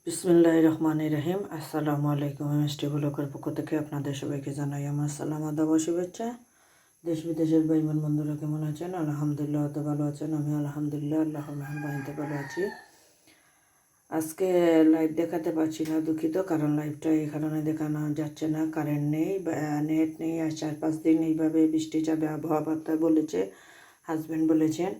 বিসমিল্লাহির রহমানির রহিম। আসসালামু আলাইকুম। মিষ্টি ব্লগের পক্ষ থেকে আপনাদের সবাইকে জানাই আমার সালাম আদাব ও শুভেচ্ছা। দেশ বিদেশের ভাই বোন বন্ধুরা কেমন আছেন? আলহামদুলিল্লাহ তো ভালো আছেন। আমি আলহামদুলিল্লাহ আল্লাহর মেহেরবানিতে ভালো আছি। আজকে লাইভ দেখাতে পারছি না, দুঃখিত, কারণ লাইভটা এই কারণে দেখানো যাচ্ছে না, কারেন্ট নেই, নেট নেই। আর 4-5 দিন এইভাবে বৃষ্টি যাবে আবহাওয়া বার্তায় বলেছে, হাজব্যান্ড বলেছেন।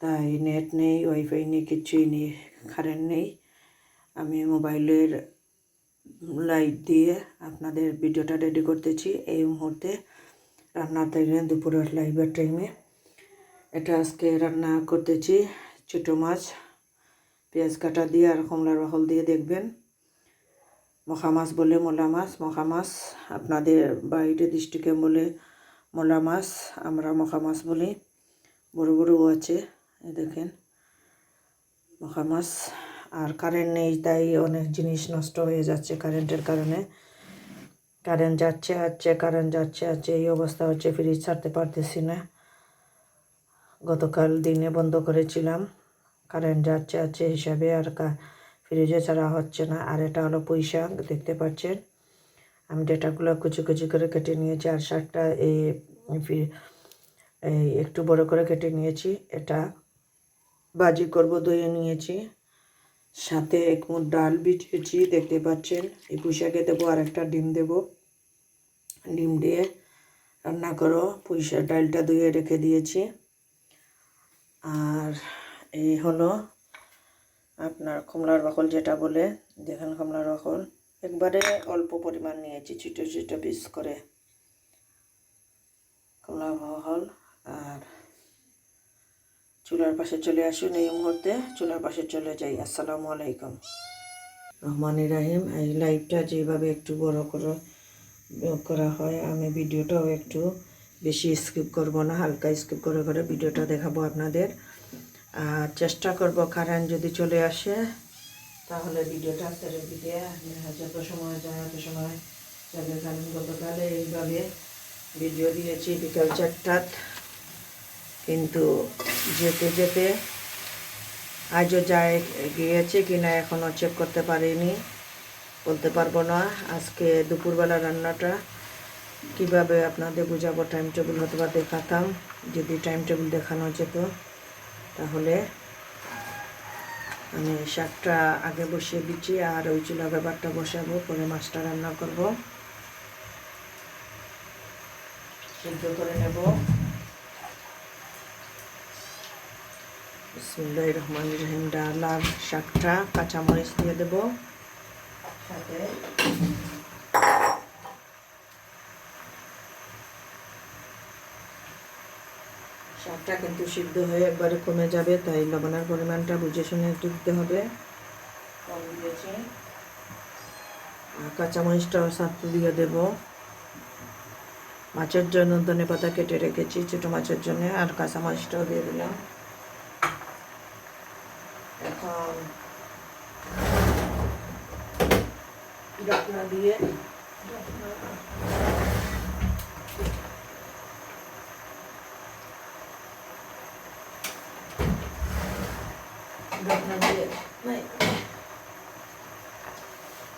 তাই নেট নেই, ওয়াইফাই নেই, কিচ্ছুই নেই, কারেন্ট নেই। আমি মোবাইলের লাইট দিয়ে আপনাদের ভিডিওটা রেডি করতেছি এই মুহূর্তে। রান্নার টাইমে, দুপুরের লাইভের টাইমে এটা আজকে রান্না করতেছি। ছোটো মাছ পেঁয়াজ কাটা দিয়ে আর কমলার বাকল দিয়ে দেখবেন। মখা মাছ বলে মোলা মাছ, মখা মাছ আপনাদের বাইরে ডিস্ট্রিক্টে বলে মোলা মাছ, আমরা মখা মাছ বলি। বড় বড়ও আছে, এই দেখেন মখা মাছ। আর কারেন্ট নেই, তাই অনেক জিনিস নষ্ট হয়ে যাচ্ছে কারেন্টের কারণে। কারেন্ট যাচ্ছে কারেন্ট যাচ্ছে এই অবস্থা হচ্ছে। ফ্রিজ ছাড়তে পারতেছি না, গতকাল দিনে বন্ধ করেছিলাম। কারেন্ট যাচ্ছে হিসাবে আর ফ্রিজে ছাড়া হচ্ছে না। আর এটা হলো পুঁই শাক, দেখতে পাচ্ছেন। আমি ডেটাগুলো কুচি কুচি করে কেটে নিয়েছি। আর শাকটা এই একটু বড় করে কেটে নিয়েছি। এটা ভাজি করব, ধুয়ে নিয়েছি। সাথে 1 মুঠ ডাল ভিজিয়েছি, দেখতে পাচ্ছেন। এই পুঁই শাকে দেবো আর একটা ডিম দেবো। ডিম দিয়ে রান্না করো। পুঁই শাক ডালটা ধুয়ে রেখে দিয়েছি। আর এই হলো আপনার কমলার বাকল, যেটা বলে, দেখেন কমলার বাকল একবারে অল্প পরিমাণ নিয়েছি, ছোটো ছোটো পিস করে কমলার বাকল। আর চুলার পাশে চলে আসুন, এই মুহূর্তে চুলার পাশে চলে যাই। আসসালামু আলাইকুম রহমানির রাহিম। এই লাইভটা যেভাবে একটু বড় করে করা হয়, আমি ভিডিওটাও একটু বেশি স্কিপ করব না, হালকা স্কিপ করে করে ভিডিওটা দেখাবো আপনাদের। আর চেষ্টা করব কারেন্ট যদি চলে আসে তাহলে ভিডিওটা ছেড়ে দিতে। যত সময় যায় তত সময় যাবে। কারণ গতকালে এইভাবে ভিডিও দিয়েছি বিকাল 4টায়, কিন্তু যেতে যেতে আজও গিয়েছে কিনা এখনও চেক করতে পারিনি, বলতে পারবো না। আজকে দুপুরবেলা রান্নাটা কিভাবে আপনাদের বোঝাবো, টাইম টেবিল হয়তো বা দেখাতাম। যদি টাইম টেবিল দেখানো যেত তাহলে। আমি শাকটা আগে বসিয়ে দিচ্ছি, আর ওই চুলা ব্যাপারটা বসাবো, পরে মাছটা রান্না করব, সিদ্ধ করে নেব। বিসমিল্লাহির রহমানির রহিম। ডাল আর শাকটা কাঁচামরিচ দিয়ে দেব। সাথে শাকটা কিন্তু সিদ্ধ হয়ে একবারে কমে যাবে, তাই লবণের পরিমাণটা বুঝে শুনে একটু দিতে হবে। কম দিয়েছি। কাঁচামরিচটাও সাথে দিয়ে দেব। মাছের জন্য ধনেপাতা কেটে রেখেছি ছোটো মাছের জন্য, আর কাঁচামরিচটাও দিয়ে দিলাম। এখন ঢাকনা দিয়ে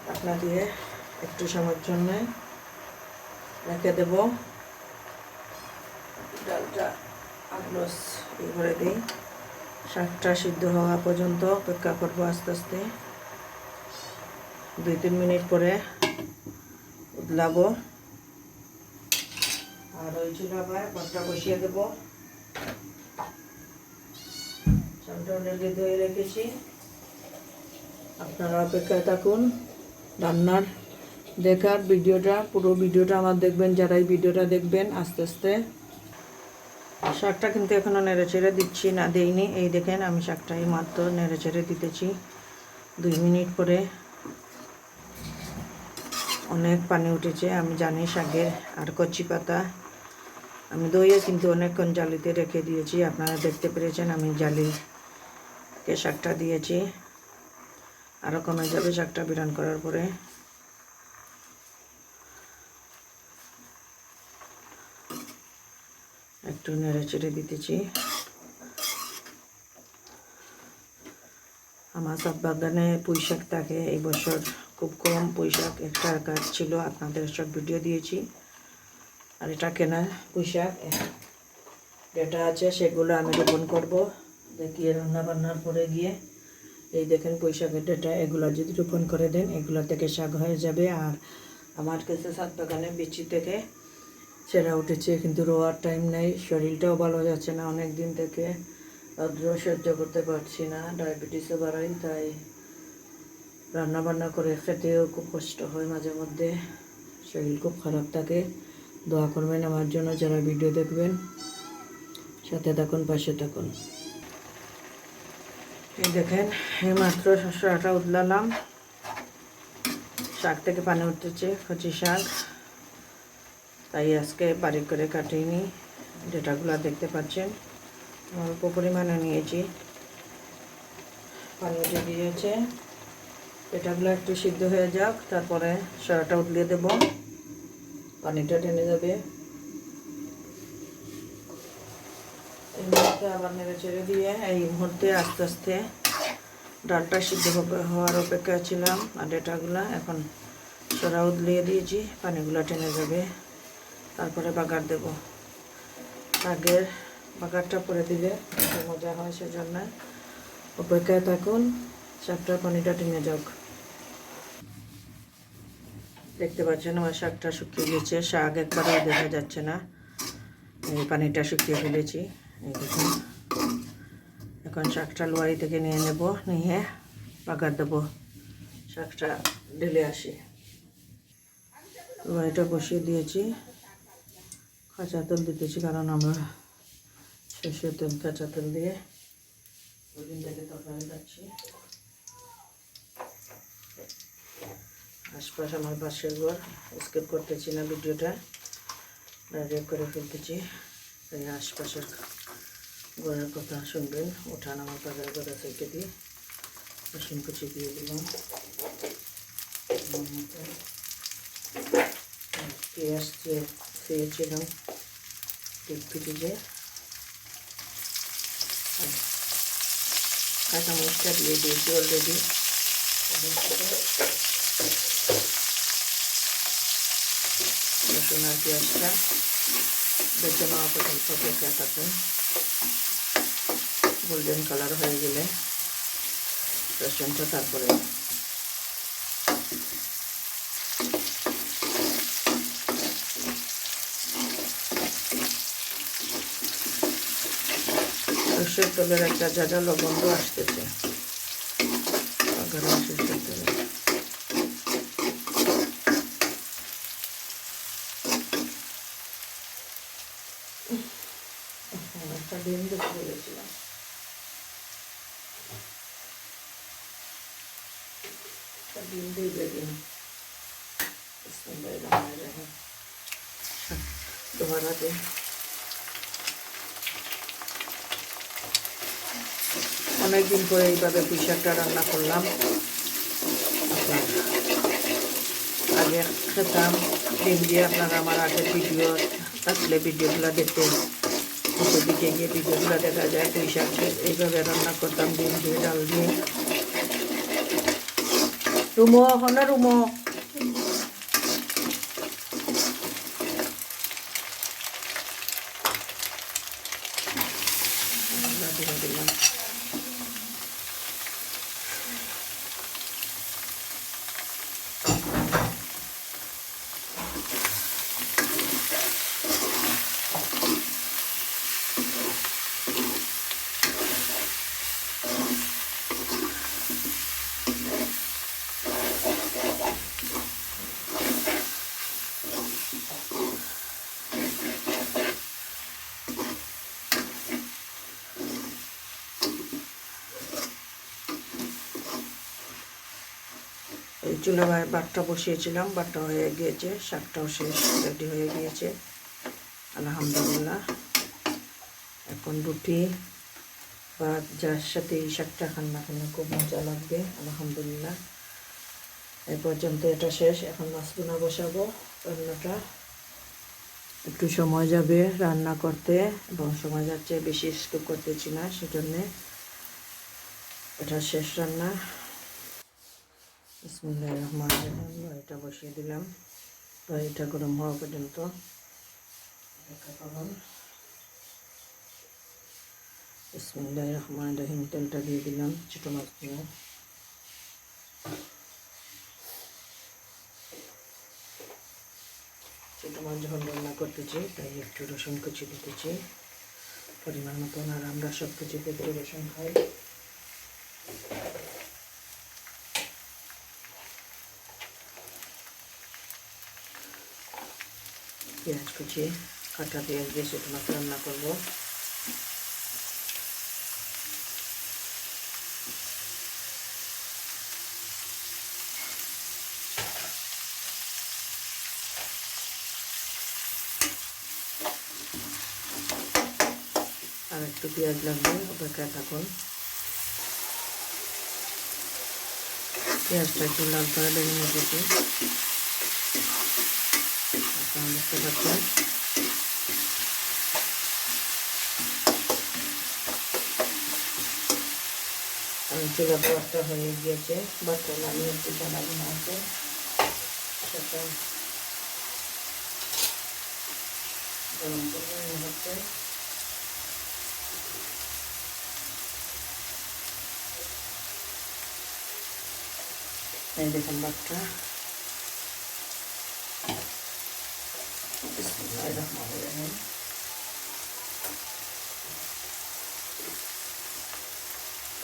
ঢাকনা দিয়ে একটু সময়ের জন্য রেখে দেব। ডালটা আগ্রস করে দিই। শাকটা সিদ্ধ হওয়া পর্যন্ত অপেক্ষা করবো আস্তে আস্তে। 2-3 মিনিট পরে উতলাবো। আর ওই চুলায় ভাতটা বসিয়ে দেবো। চালটা অলরেডি ধুয়ে রেখেছি, আপনারা অপেক্ষায় থাকুন রান্নার দেখার ভিডিওটা। পুরো ভিডিওটা আমার দেখবেন, যারাই ভিডিওটা দেখবেন আস্তে আস্তে। শাকটা কিন্তু এখনও নেড়ে চেড়ে দিচ্ছি না, দেইনি। এই দেখেন আমি শাকটা এই মাত্র নেড়ে চেড়ে দিতেছি 2 মিনিট পরে। অনেক পানি উঠেছে আমি জানি শাকের। আর কচি পাতা আমি ধুয়ে কিন্তু অনেকক্ষণ জালিতে রেখে দিয়েছি, আপনারা দেখতে পেরেছেন। আমি জালিকে শাকটা দিয়েছি, আরও কমে যাবে শাকটা বিরান করার পরে। একটু নেড়ে চেড়ে দিতেছি। আমার ছাদ বাগানে পুঁই শাক থাকে। এই বছর খুব কম পুঁই শাক একটা গাছ ছিল, আপনাদের সব ভিডিও দিয়েছি। আর এটা কেনা পুঁই শাক যেটা আছে সেগুলো আমি রোপণ করব দেখি রান্না বান্নার পরে গিয়ে। এই দেখেন পুঁই শাকের ডাঁটা, এগুলো যদি রোপণ করে দেন এগুলো থেকে শাক হয়ে যাবে। আর আমার কাছে ছাদ বাগানে বিচি থেকে ছেঁড়া উঠেছে, কিন্তু রোয়ার টাইম নেই, শরীরটাও ভালো যাচ্ছে না অনেক দিন থেকে, রৌদ্র সহ্য করতে পারছি না, ডায়াবেটিসও বাড়াই, তাই রান্না বান্না করে খেতেও খুব কষ্ট হয়, মাঝে মধ্যে শরীর খুব খারাপ থাকে। দোয়া করবেন আমার জন্য যারা ভিডিও দেখবেন, সাথে থাকুন, পাশে থাকুন। এই দেখেন এইমাত্র শসাটা উতলালাম, শাক থেকে পানি উঠতেছে, কচি শাক, তাই আজকে বারিক করে কাটিনি। ডেটাগুলো দেখতে পাচ্ছেন অল্প পরিমাণে নিয়েছি, পানি উঠে দিয়েছে। ডেটাগুলো একটু সিদ্ধ হয়ে যাক, তারপরে শসাটা উতলিয়ে দেব, পানিটা টেনে যাবে। এই মুহূর্তে আবার নেড়ে ছেড়ে দিয়ে এই মুহূর্তে আস্তে আস্তে ডালটা সিদ্ধ হওয়ার অপেক্ষা ছিলাম। আর ডেটাগুলো এখন সরা উতলিয়ে দিয়েছি, পানিগুলো টেনে যাবে, তারপরে বাগার দেব। আগের বাগারটা পরে দিলে মজা হয়, সেজন্য অপেক্ষায় থাকুন, শাকটার পানিটা টেনে যাক। দেখতে পাচ্ছেন আমার শাকটা শুকিয়ে গেছে, শাক একবারেও দেখা যাচ্ছে না, এই পানিটা শুকিয়ে ফেলেছি। এই দেখুন এখন শাকটা লোয়ারি থেকে নিয়ে নেব, নিয়ে বাগার দেবো। শাকটা ঢেলে আসি, লোয়ারিটা বসিয়ে দিয়েছি, কাঁচা তেল দিতেছি, কারণ আমরা সর্ষের তেল কাঁচা তেল দিয়ে ওদিন থেকে তরকারি যাচ্ছি। আশপাশ আমার পাশের ঘর, স্কিপ করতেছি না ভিডিওটা, ডাইরেক্ট করে ফেলতেছি, তাই আশপাশের ঘরের কথা শুনবেন। উঠান আমার পাশের কথা থেকে দিয়ে রসুন কুচি দিয়ে দিলাম, পেঁয়াজ চেয়েছিলাম ডিপ ফ্রিজে, কাঁচামরিচটা দিয়ে দিয়েছি অলরেডি। রসুন আর পেঁয়াজটা বেঁচে নেওয়া পর্যন্ত অপেক্ষা থাকুন, গোল্ডেন কালার হয়ে গেলে রসুনটা তারপরে সর্ষের তেলের একটা জাজালো গন্ধ আসতেছে, সর্ষের তেলে একটা ডিম দেখতে বলেছিলাম, ডিম দিয়ে দিন দোহারাতে। অনেকদিন পরে এইভাবে পুঁই শাকটা রান্না করলাম। আপনার আগে খেতাম ডিম দিয়ে, আপনারা আমার আগের ভিডিও থাকলে ভিডিওগুলো দেখতে দিকে গিয়ে ভিডিওগুলো দেখা যায়। পুঁই শাক এইভাবে রান্না করতাম, ডিম দিয়ে, ডাল দিয়ে। রুমো এখন না রুমো দিলাম। এই চুলায় ভাতটা বসিয়েছিলাম, ভাতটা হয়ে গিয়েছে, শাকটাও শেষ, রেডি হয়ে গিয়েছে আলহামদুলিল্লাহ। এখন রুটি বা যার সাথে এই শাকটা খান না কেন খুব মজা লাগবে আলহামদুলিল্লাহ। এই পর্যন্ত এটা শেষ, এখন মাছগুনা বসাবো। রান্নাটা একটু সময় যাবে রান্না করতে, এবং সময় যাচ্ছে, বেশি স্কিপ করতেছি না, সেজন্যে এটা শেষ রান্না। বিসমিল্লাহির রহমানির রহিম। এটা বসিয়ে দিলাম, এটা গরম হওয়া পর্যন্ত অপেক্ষা করুন। বিসমিল্লাহির রহমানির রহিম। তেলটা দিয়ে দিলাম ছোটো মাছগুলো। ছোটো মাছ যখন রান্না করতেছি তাই একটু রসুন কুচি দিতেছি পরিমাণ মতন, আর আমরা সব কিছুতে একটু রসুন খাই। পেঁয়াজ কুচি, কাটা পেঁয়াজ দিয়ে ছোটো মাছ রান্না করবো। আর একটু পেঁয়াজ লাগবে, অপেক্ষায় থাকুন। পেঁয়াজটা একটু লাল করে ভেঙে নিয়েছি, আপনারা দেখতে পাচ্ছেন। চুলা বাটটা হয়ে গিয়েছে, বাটটা নামিয়ে একটু বানানো আছে সেটা গরম করে হচ্ছে। এই দেখুন বাটটা। বিসমিল্লাহির রহমানির রহিম।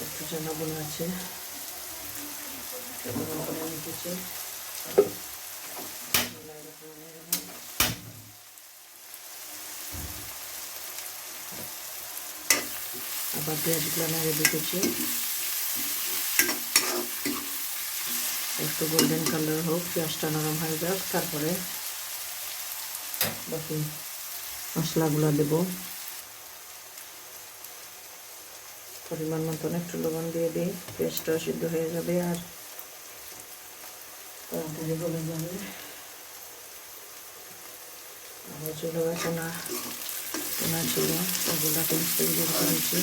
একটু জানা বোনা আছে, গরম করে রেখেছি। আবার পেঁয়াজগুলো নাড়িয়ে দিতেছি, একটু গোল্ডেন কালার হোক, পেঁয়াজটা নরম হয়ে যাক, তারপরে বাকি মশলাগুলো দেব। পরিমাণ মতন একটু লবণ দিয়ে দিই, পেঁয়াজটা সিদ্ধ হয়ে যাবে আর তাড়াতাড়ি গলে যাবে। আমার চুলো কোনা ছিল, ওগুলাকে বের করেছি,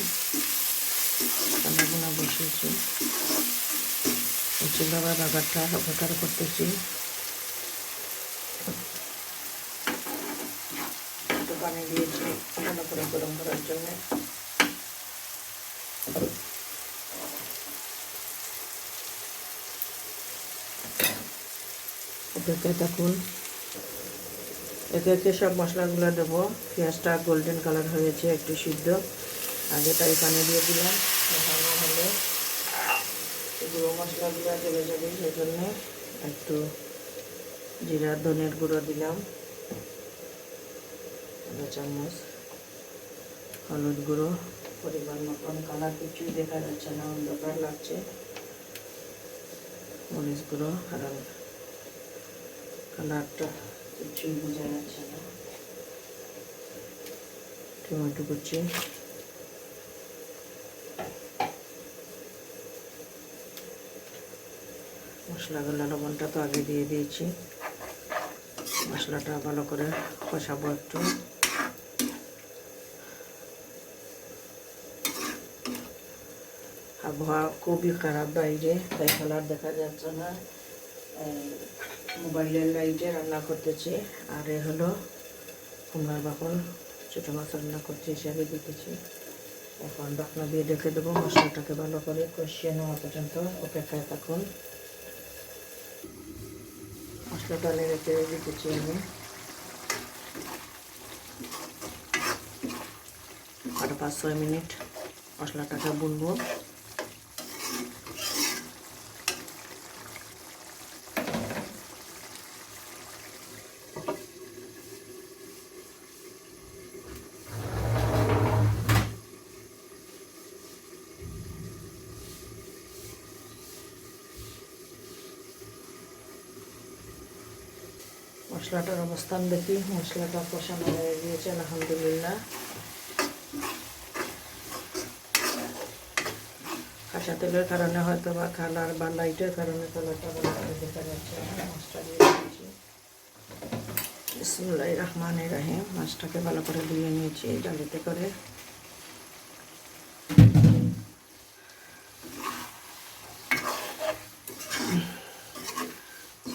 রান্নাগুলো বসিয়েছি। চুলা বা বাগারটা অপেক্ষা করতেছি। একটু পানি দিয়েছি ভালো করে গরম করার জন্য। অপেক্ষায় থাকুন। একে একে সব মশলাগুলো দেবো। পেঁয়াজটা গোল্ডেন কালার হয়েছে, একটু সিদ্ধ। আগেটাই পানি দিয়ে দিলাম, ভালো হলে গুঁড়ো মশলাগুলো চলে যাবে, সেই জন্যে একটু জিরা ধনের গুঁড়ো দিলাম 1 চামচ, হলুদ গুঁড়ো পরিমাণ মতন, কালার কিছুই দেখা যাচ্ছে না, অন্ধকার লাগছে। মরিচ গুঁড়ো, কারণ কালারটা কিছুই বোঝা যাচ্ছে না। টমেটো কুচি, মশলাগুলো লবণটা তো আগে দিয়ে দিয়েছি। মশলাটা ভালো করে কষাবো একটু। আবহাওয়া খুবই খারাপ বাইরে, তাই কালার দেখা যাচ্ছে না। মোবাইলের লাইটে রান্না করতেছি। আর এ হলো কুমড়ার বাকল, ছোটো মাছ রান্না করছি হিসাবে দিতেছি। এখন ঢাকনা দিয়ে ঢেকে দেবো, মশলাটাকে ভালো করে কষিয়ে নেওয়া পর্যন্ত অপেক্ষায় থাকুন। মশলাটা নেড়ে চেড়ে দিতেছি আমি। আর 5-6 মিনিট মশলাটাকে ভুনবো। মশলাটার অবস্থান দেখি, মশলাটা কষানো হয়ে গিয়েছে আলহামদুলিল্লাহ। কাঁচা তেলের কারণে হয়তো বা কালার বা লাইটের কারণে কালারটা ভালো করে দেখা যাচ্ছে না। মাছটা দিয়ে দিয়েছি। বিসমিল্লাহির রহমানির রহিম। মাছটাকে ভালো করে ধুয়ে নিয়েছি ডালিতে করে।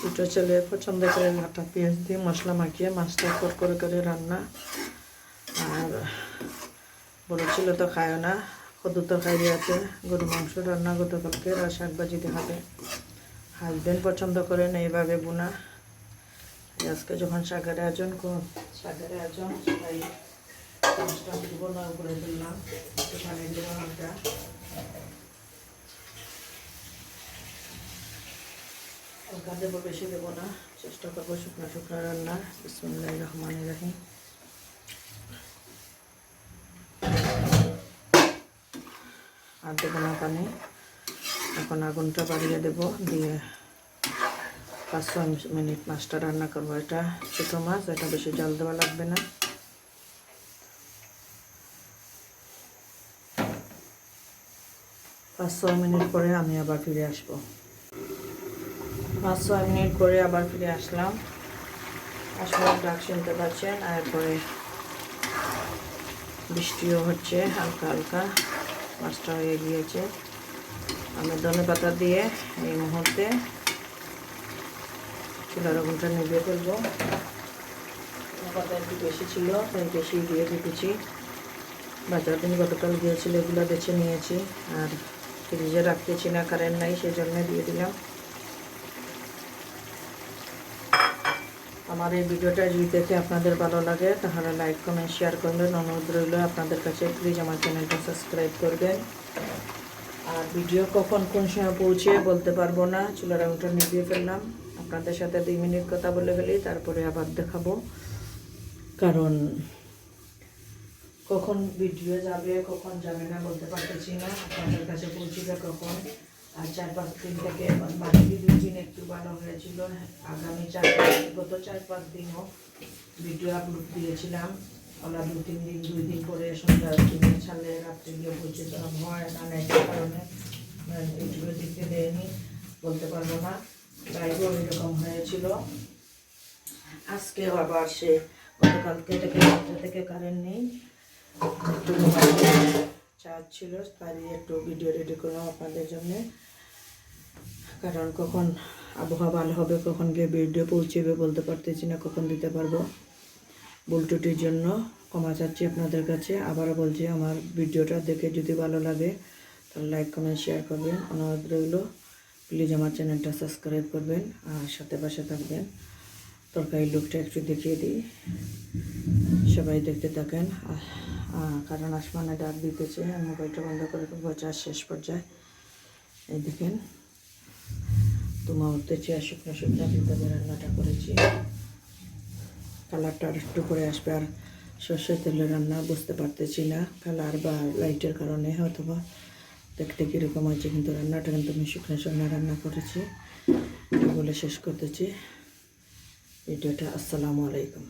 ছোটো ছেলে পছন্দ করে লাটা পেঁয়াজ দিয়ে মশলা মাখিয়ে মাছটা করে রান্না। আর বড় ছেলে তো খায় না, কদু তরকারি আছে, গরু মাংস রান্না গতকালকে, আর শাক ভাজিতে খাবে। হাজব্যান্ড পছন্দ করেন এইভাবে বোনা। আজকে যখন শাকের আয়োজন তাই মাছটা বোনা করে দিলাম, একটু পানি দেবো হালকা। হালকা দেবো, বেশি দেবো না, চেষ্টা করবো শুকনো শুকনো রান্না। বিসমিল্লাহির রহমানির রহিম। আর দেবো না পানি। এখন আগুনটা বাড়িয়ে দেবো, দিয়ে 5-6 মিনিট মাছটা রান্না করবো। এটা ছোটো মাছ, এটা বেশি জল দেওয়া লাগবে না। 5-6 মিনিট পরে আমি আবার ফিরে আসবো। 5-6 মিনিট পরে আবার ফিরে আসলাম। ডাক শুনতে পাচ্ছেন। আর এরপরে বৃষ্টিও হচ্ছে হালকা হালকা, মাছটা হয়ে গিয়েছে। আমি ধনেপাতা দিয়ে এই মুহূর্তে চুলার আগুনটা নিভিয়ে ফেলবো। ধনেপাতা একটু বেশি ছিল, তাই বেশি দিয়ে রেখেছি। বাজার দিন গতকাল গিয়েছিল, এগুলো বেছে নিয়েছি। আর ফ্রিজে রাখতেছি না, কারেন্ট নাই, সেই জন্য দিয়ে দিলাম। আমার এই ভিডিওটা যদি দেখে আপনাদের ভালো লাগে তাহলে লাইক কমেন্ট শেয়ার করবেন। অনুরোধ রইল আপনাদের কাছে, প্লিজ আমার চ্যানেলটা সাবস্ক্রাইব করবেন। আর ভিডিও কখন কোন সময় পৌঁছে বলতে পারবো না। চুলার আগুনটা নিভিয়ে ফেললাম। আপনাদের সাথে 2 মিনিট কথা বলে ফেলি, তারপরে আবার দেখাবো। কারণ কখন ভিডিও যাবে কখন যাবে না বলতে পারতেছি না, আপনাদের কাছে পৌঁছবে কখন। আর 4-5 দিন থেকে বাকি 2 দিন একটু ভালো হয়েছিল। আগামী গত 4-5 দিনও ভিডিও আপলোড দিয়েছিলাম। আমরা 2 দিন পরে সন্ধ্যা ছাড়লে রাত্রে গিয়ে পৌঁছতে হয় না, নেটের কারণে ইউটিউবে দিতে দেয়নি, বলতে পারবো না। লাইভও এরকম হয়েছিল। আজকেও আবার সে গতকালকে থেকে কারেন্ট নেই, একটু চার্জ ছিল, তাই একটু ভিডিও রেডি করলাম আপনাদের জন্য। কারণ কখন আবহাওয়া ভালো হবে, কখন গিয়ে ভিডিও পৌঁছবে বলতে পারতেছি না, কখন দিতে পারবো। ভুল ত্রুটির জন্য ক্ষমা চাচ্ছি আপনাদের কাছে। আবারও বলছি, আমার ভিডিওটা দেখে যদি ভালো লাগে তাহলে লাইক কমেন্ট শেয়ার করবেন। অনুরোধ রইল, প্লিজ আমার চ্যানেলটা সাবস্ক্রাইব করবেন আর সাথে পাশে থাকবেন। তরকারির লুকটা একটু দেখিয়ে দিই, সবাই দেখতে থাকেন। কারণ আসমানে ডাক দিতেছে, আমি মোবাইলটা বন্ধ করে দেবো। শেষ পর্যায়ে এই দেখেন, তোমার উঠতেছে আর শুকনো শুকনো ভিতরে রান্নাটা করেছি। কালারটা আর একটু করে আসবে। আর সর্ষের তেলের রান্না বুঝতে পারতেছি না, কালার বা লাইটের কারণে অথবা দেখতে কীরকম হয়েছে, কিন্তু রান্নাটা কিন্তু আমি শুকনো শুকনো রান্না করেছি। বলে শেষ করতেছি ভিডিওটা। আসসালামু আলাইকুম।